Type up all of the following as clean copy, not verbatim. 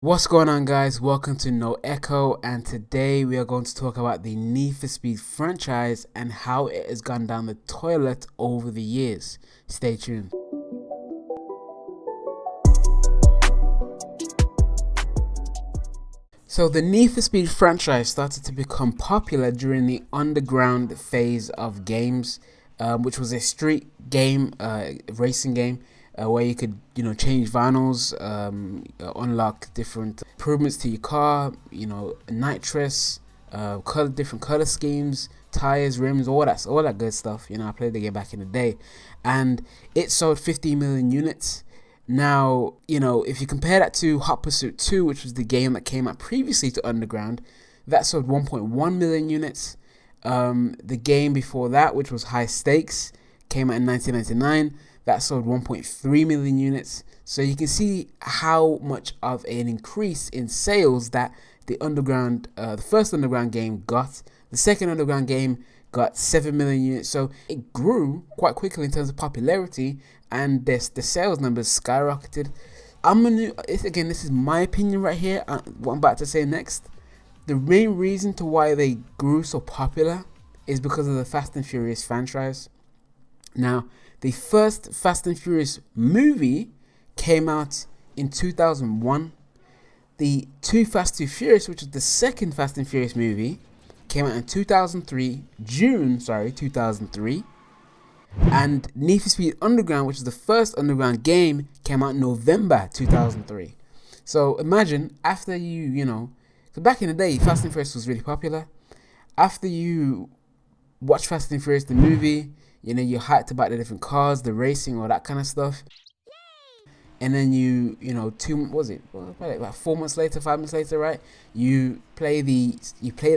What's going on, guys? Welcome to No Echo, and today we are going to talk about the Need for Speed franchise and how it has gone down the toilet over the years. Stay tuned. So the Need for Speed franchise started to become popular during the underground phase of games, which was a street game, racing game, where you could, change vinyls, unlock different improvements to your car, nitrous, different color schemes, tires, rims, all that good stuff. I played the game back in the day, and it sold 15 million units. Now, if you compare that to Hot Pursuit 2, which was the game that came out previously to Underground, that sold 1.1 million units. The game before that, which was High Stakes, came out in 1999. That sold 1.3 million units. So you can see how much of an increase in sales that the first Underground game got. The second Underground game got 7 million units. So it grew quite quickly in terms of popularity, and the sales numbers skyrocketed. This is my opinion right here. What I'm about to say next. The main reason to why they grew so popular is because of the Fast and Furious franchise. Now, the first Fast and Furious movie came out in 2001. The Too Fast Too Furious, which is the second Fast and Furious movie, came out in 2003, June 2003. And Need for Speed Underground, which is the first Underground game, came out in November 2003. So imagine after so back in the day, Fast and Furious was really popular. After you watch Fast and Furious the movie, you're hyped about the different cars, the racing, all that kind of stuff. And then about 4 months later, 5 months later, right? You play the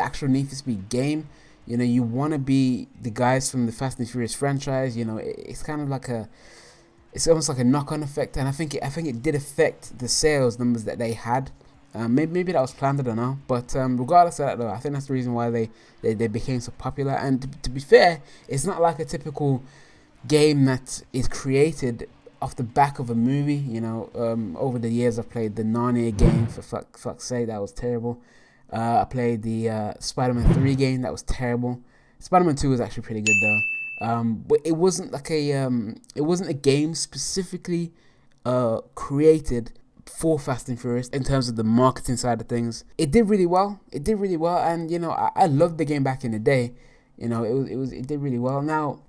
actual Need for Speed game. You want to be the guys from the Fast and Furious franchise. It's kind of it's almost like a knock-on effect, and I think it did affect the sales numbers that they had. Maybe that was planned, I don't know. But regardless of that, though, I think that's the reason why they became so popular. And to be fair, it's not like a typical game that is created off the back of a movie. Over the years I've played the Narnia game, for fuck's sake, that was terrible. I played the Spider-Man 3 game, that was terrible. Spider-Man 2 was actually pretty good though. But it wasn't a game specifically created for Fast and Furious in terms of the marketing side of things. It did really well, and I loved the game back in the day. It did really well. Now,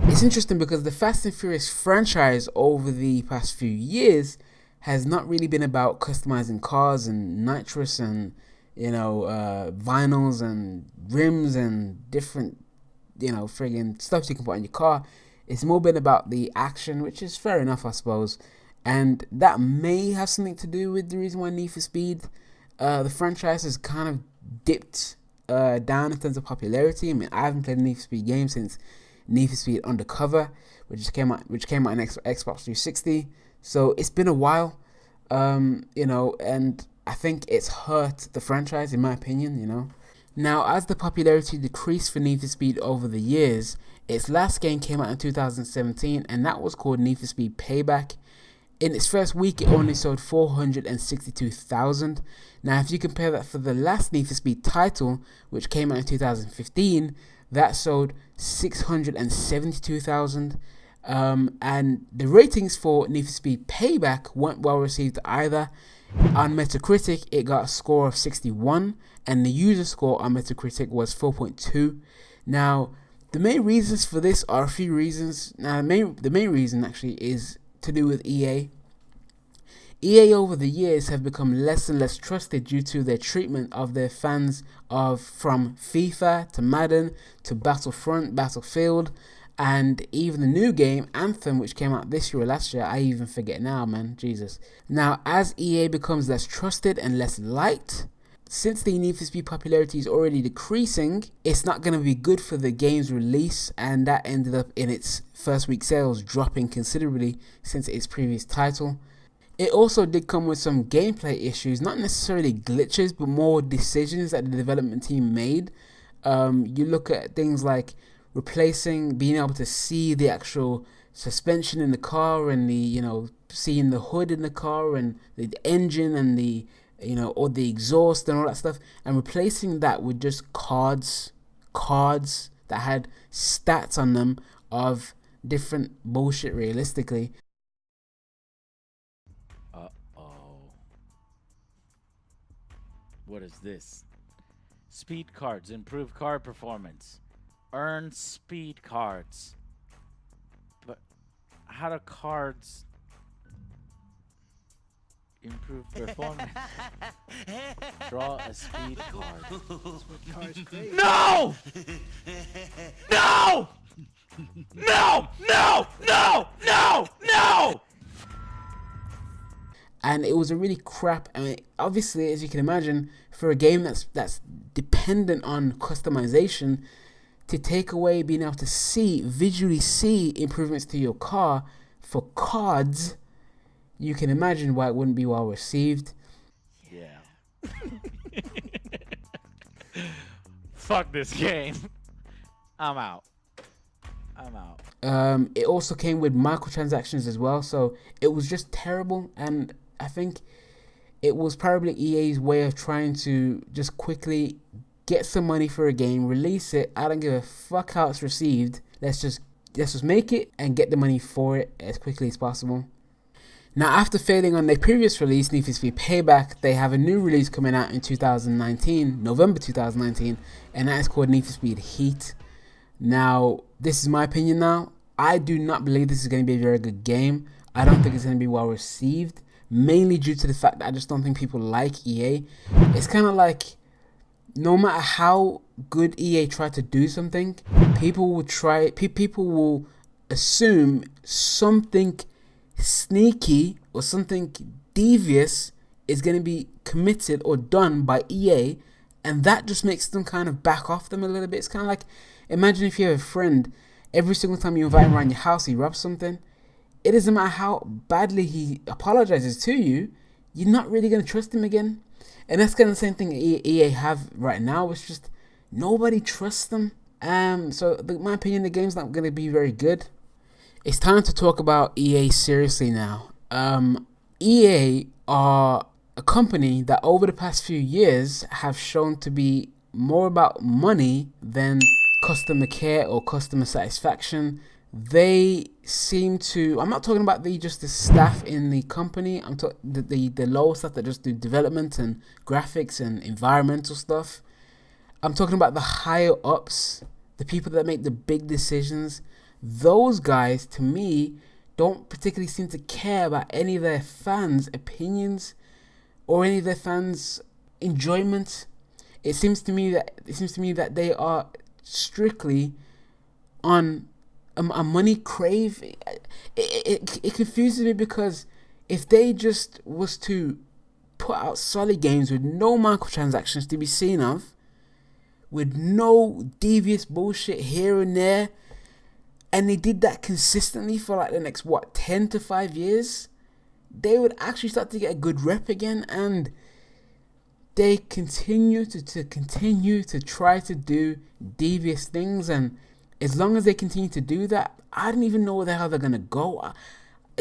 it's interesting because the Fast and Furious franchise over the past few years has not really been about customizing cars and nitrous and vinyls and rims and different friggin' stuff you can put on your car. It's more been about the action, which is fair enough, I suppose, and that may have something to do with the reason why Need for Speed, the franchise, has kind of dipped down in terms of popularity. I mean, I haven't played a Need for Speed game since Need for Speed Undercover, which came out on Xbox 360. So it's been a while, and I think it's hurt the franchise, in my opinion. Now, as the popularity decreased for Need for Speed over the years, its last game came out in 2017, and that was called Need for Speed Payback. In its first week, it only sold 462,000. Now, if you compare that for the last Need for Speed title, which came out in 2015, that sold 672,000. And the ratings for Need for Speed Payback weren't well received either. On Metacritic, it got a score of 61, and the user score on Metacritic was 4.2. Now, the main reasons for this are a few reasons. Now, the main reason actually is to do with EA. EA over the years have become less and less trusted due to their treatment of their fans from FIFA to Madden to Battlefront, Battlefield, and even the new game, Anthem, which came out this year or last year. I even forget now, man. Jesus. Now, as EA becomes less trusted and less liked, since the Need for Speed popularity is already decreasing, it's not going to be good for the game's release, and that ended up in its first week sales dropping considerably since its previous title. It also did come with some gameplay issues, not necessarily glitches, but more decisions that the development team made. You look at things like being able to see the actual suspension in the car and the seeing the hood in the car and the engine and the or the exhaust and all that stuff, and replacing that with just cards that had stats on them of different bullshit realistically. Uh-oh. What is this? Speed cards improve car performance. Earn speed cards. But how do cards improve performance? Draw a speed card. No! No! No! No! No! No! No! And it was a really crap. And obviously, as you can imagine, for a game that's dependent on customization, to take away being able to visually see improvements to your car for cards, you can imagine why it wouldn't be well received. Yeah. Fuck this game. I'm out. It also came with microtransactions as well, so it was just terrible. And I think it was probably EA's way of trying to just quickly get some money for a game, release it. I don't give a fuck how it's received. Let's just make it and get the money for it as quickly as possible. Now, after failing on their previous release, Need for Speed Payback, they have a new release coming out in 2019, November 2019, and that is called Need for Speed Heat. Now, this is my opinion now. I do not believe this is going to be a very good game. I don't think it's going to be well received, mainly due to the fact that I just don't think people like EA. It's kind of like, no matter how good EA try to do something, people will assume something sneaky or something devious is going to be committed or done by EA, and that just makes them kind of back off them a little bit. It's kind of like, imagine if you have a friend, every single time you invite him around your house, he robs something. It doesn't matter how badly he apologizes to you, you're not really going to trust him again. And that's kind of the same thing EA have right now. It's just nobody trusts them. So in my opinion, the game's not going to be very good. It's time to talk about EA seriously now. EA are a company that over the past few years have shown to be more about money than customer care or customer satisfaction. They seem to, I'm not talking about just the staff in the company, I'm talking the lower staff that just do development and graphics and environmental stuff. I'm talking about the higher ups, the people that make the big decisions. Those guys, to me, don't particularly seem to care about any of their fans' opinions or any of their fans' enjoyment. It seems to me that they are strictly on a money crave. It confuses me, because if they just was to put out solid games with no microtransactions to be seen of, with no devious bullshit here and there, and they did that consistently for like the next 10 to 5 years, they would actually start to get a good rep again. And they continue to try to do devious things, and as long as they continue to do that, I don't even know where the hell they're gonna go.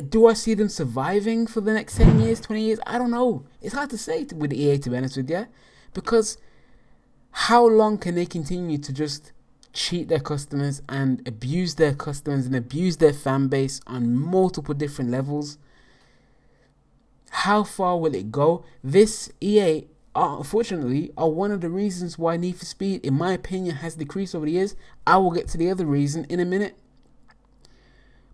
Do I see them surviving for the next 10 years, 20 years? I don't know. It's hard to say with EA, to be honest with you, because how long can they continue to just cheat their customers and abuse their customers and abuse their fan base on multiple different levels? How far will it go? This EA, unfortunately, are one of the reasons why Need for Speed, in my opinion, has decreased over the years. I will get to the other reason in a minute.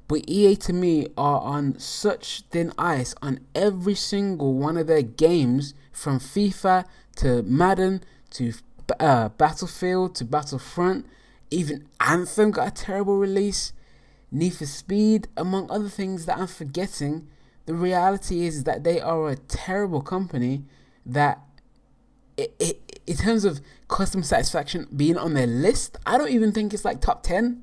But EA, to me, are on such thin ice on every single one of their games, from FIFA to Madden to Battlefield to Battlefront. Even Anthem got a terrible release. Need for Speed, among other things that I'm forgetting. The reality is that they are a terrible company that, in terms of customer satisfaction being on their list, I don't even think it's like top 10.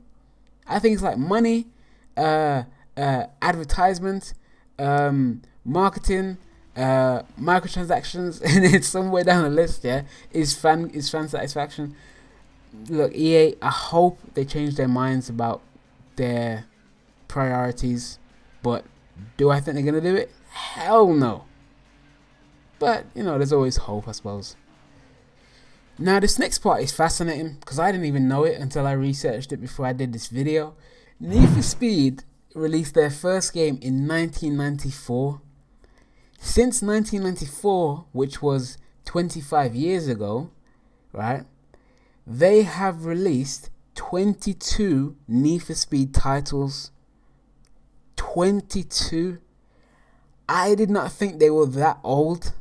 I think it's like money, advertisement, marketing, microtransactions, and it's somewhere down the list. Yeah, is fan satisfaction. Look, EA, I hope they change their minds about their priorities, but Do I think they're gonna do it? Hell no. But, you know, there's always hope, I suppose. Now, this next part is fascinating because I didn't even know it until I researched it before I did this video. Need for Speed released their first game in 1994. Since 1994, which was 25 years ago, right, they have released 22 Need for Speed titles. 22. I did not think they were that old.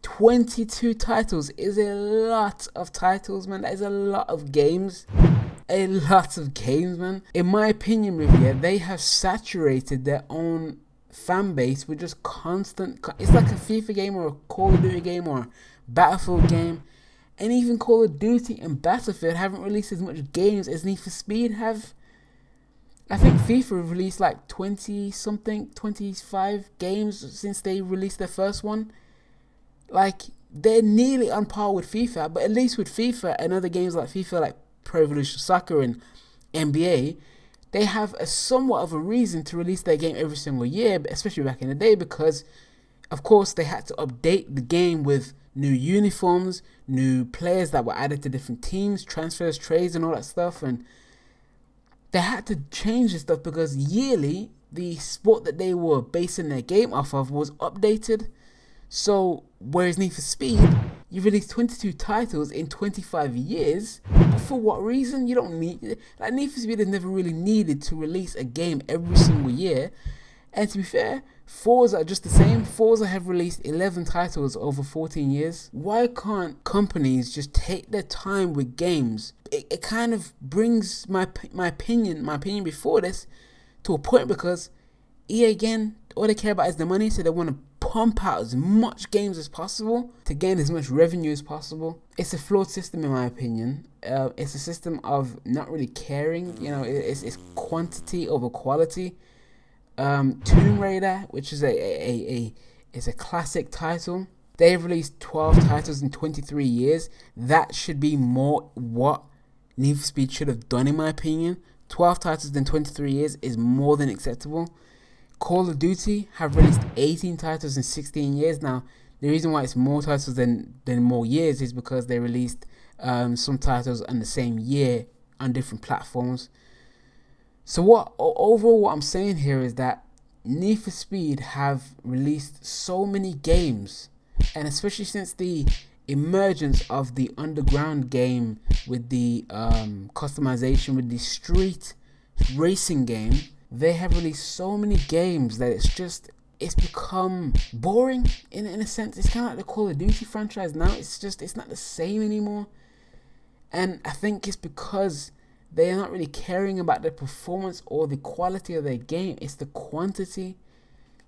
22 titles is a lot of titles, man. That is a lot of games. A lot of games, man. In my opinion, Riviera, they have saturated their own fan base with just constant. It's like a FIFA game or a Call of Duty game or a Battlefield game. And even Call of Duty and Battlefield haven't released as much games as Need for Speed have. I think FIFA released like 20 something, 25 games since they released their first one. Like, they're nearly on par with FIFA, but at least with FIFA and other games like FIFA, like Pro Evolution Soccer and NBA, they have a somewhat of a reason to release their game every single year, especially back in the day, because, of course, they had to update the game with new uniforms, new players that were added to different teams, transfers, trades, and all that stuff, and they had to change this stuff because yearly, the sport that they were basing their game off of was updated. So, whereas Need for Speed, you released 22 titles in 25 years, but for what reason? You don't need, like, Need for Speed has never really needed to release a game every single year. And to be fair, Forza are just the same. Forza have released 11 titles over 14 years. Why can't companies just take their time with games? It kind of brings my opinion before this to a point, because EA, again, all they care about is the money, so they want to pump out as much games as possible to gain as much revenue as possible. It's a flawed system, in my opinion. It's a system of not really caring. You know, it's quantity over quality. Tomb Raider, which is a classic title, they've released 12 titles in 23 years. That should be more what Need for Speed should have done, in my opinion. 12 titles in 23 years is more than acceptable. Call of Duty have released 18 titles in 16 years. Now, the reason why it's more titles than more years is because they released some titles in the same year on different platforms. So overall what I'm saying here is that Need for Speed have released so many games, and especially since the emergence of the underground game with the customization with the street racing game, they have released so many games that it's become boring in a sense. It's kind of like the Call of Duty franchise now. It's not the same anymore. And I think it's because they are not really caring about the performance or the quality of their game. It's the quantity.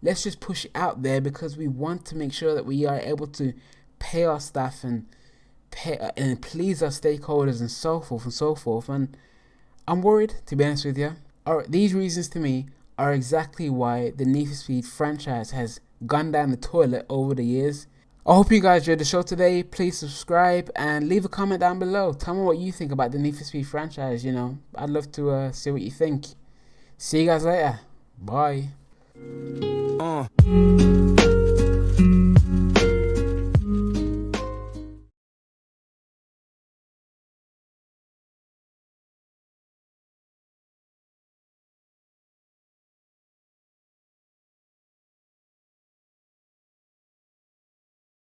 Let's just push it out there because we want to make sure that we are able to pay our staff and please our stakeholders and so forth and so forth. And I'm worried, to be honest with you. These reasons to me are exactly why the Need for Speed franchise has gone down the toilet over the years. I hope you guys enjoyed the show today. Please subscribe and leave a comment down below. Tell me what you think about the Need for Speed franchise. You know, I'd love to see what you think. See you guys later. Bye.